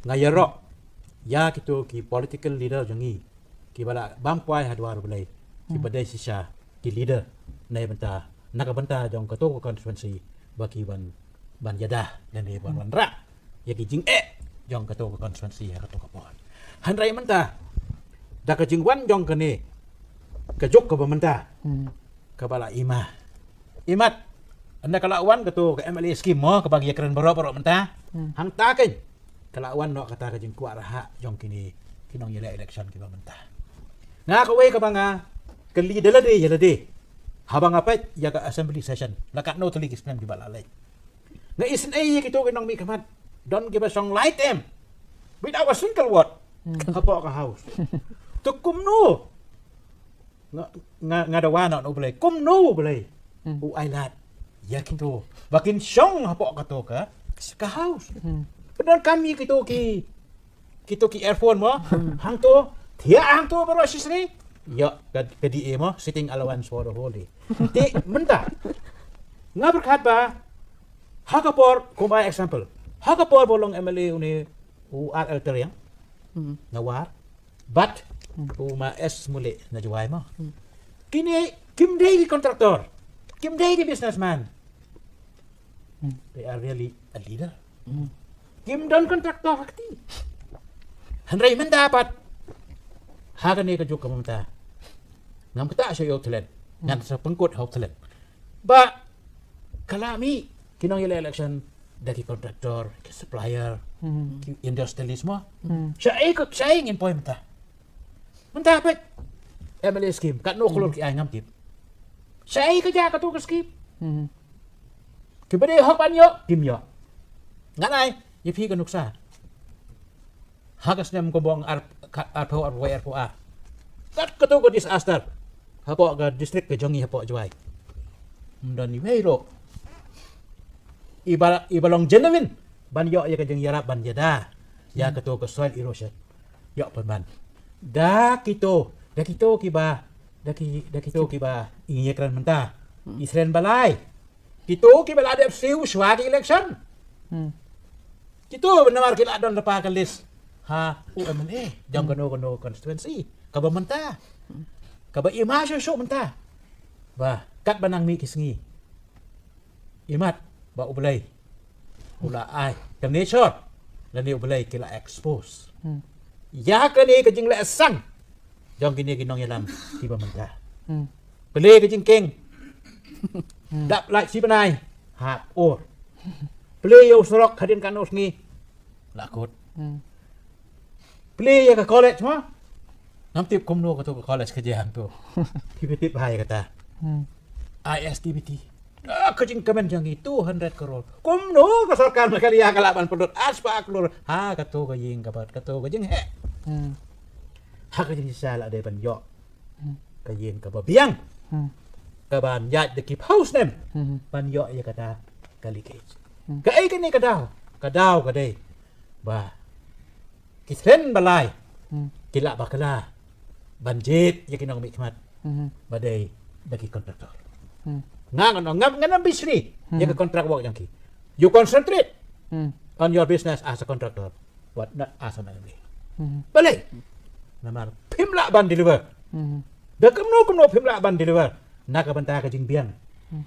ngayaro ya kita ki political leader jangi ki bala bampai hadwar belai ki badai sisa ki leader nai banta nakabanta jong kato constituency baki ban yadah dan ni ban ra ya ki jing jong kato constituency ya kato kapon hanrai manta da ka jingwan jong kene ka jok ka bamanta ka bala imat anda kalawan kato ka MLA scheme mo ka bagi keren baro menta hang taken kalawan no kata ka jing kuaraha jong kini kinong yele election ki bamanta nga ka we ka banga ka leader de habang apet ya ka assembly session laka no tuli kisnan di balalay nga isin ay kito kinong mi kamat don't give us song light them without a single word kapo ka house to kumno nga dawana no belay kumno belay u ailat ya kinto bakin song hapo ka to ka house padahal kami kito ki earphone mo hang to pero sisri ya kadi mo sitting allowance for the whole day ti menta nga berkat ba hakapor kumay example hakapor bolong MLA uni URL teriyang nawar but uma es muli na juway mo kini Kim Day contractor Kim Day businessman they are really a leader Kim Don contractor hakti hanray man dapat hagan ni ka juk kamamta ngam kita siya outlet ngan sa pengkot outlet ba kalami kinong yele election daki contractor ki supplier ki industrialismo siya ingin point menta pet MLA scheme kat no kolor ki ay ngam tip siya ka ja ka to ka scheme ki bade hok pan yo kim yo nganay yipi ka nuksa hagas nem ko bong arpo kat kato ko disaster hapo ka district ke jongi hapo juai dan ni wero ibalong genuine ban yo ya ka jeng yarap ban yada ya kato ko soil erosion yo pan da kito ki ba ingekran menta Israel balai kito ki bala de siu swagi election kito benamar kila don lepa ka list ha UMNA jang kano constituency kaba menta kaba image show menta ba kat banang mi kisngi imat ba ublay ula ai kani short lani ublay kila expose ya kani ka jing la sang jang kini kinong yalam ti ba menta beli ka jing keng dap like si panai ha or beli yo sorok kadin kanos ni lakot Play ya ke college mo. Namtip kumno ka to ka college ka jeham to. Pipitip hay kata. ISTBT. Kajing kamen jangi 200 crore. Kumno ka sarkar makaliya kalaban pendot aspa aklor. Ha kato ka ying kapat kato ka jing he. Ha ka jing sala de ban yo. Ka ying ka babiang. Ka ban yat de keep house nem. Ban yo ya kata kalikej. Ka ay kani kadaw. Kadaw ka day. Ba Kisren balay kila bakala banjit ya kinong mikmat badai daki kontraktor ngam bisni ya ke contract work yang ki you concentrate on your business as a contractor what not as a MLA balay namar pimla ban deliver da kumno pimla ban deliver nakabanta ka jingbiang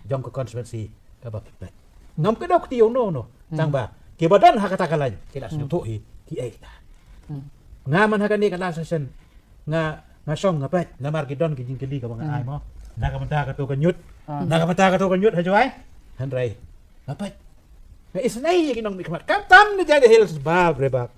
jong ko constituency ka ba pipet ngam ka dok tiyo no tangba kibadan hakatakalan kila sunutuhi ki ay nga man hagan ni kala session nga song nga pet na margidon kijing kili ka mga ay mo nakamanta ka to kanyut hajuay hanray nga pet nga isnay kinong mikmat kam tam na jang hills ba bre bak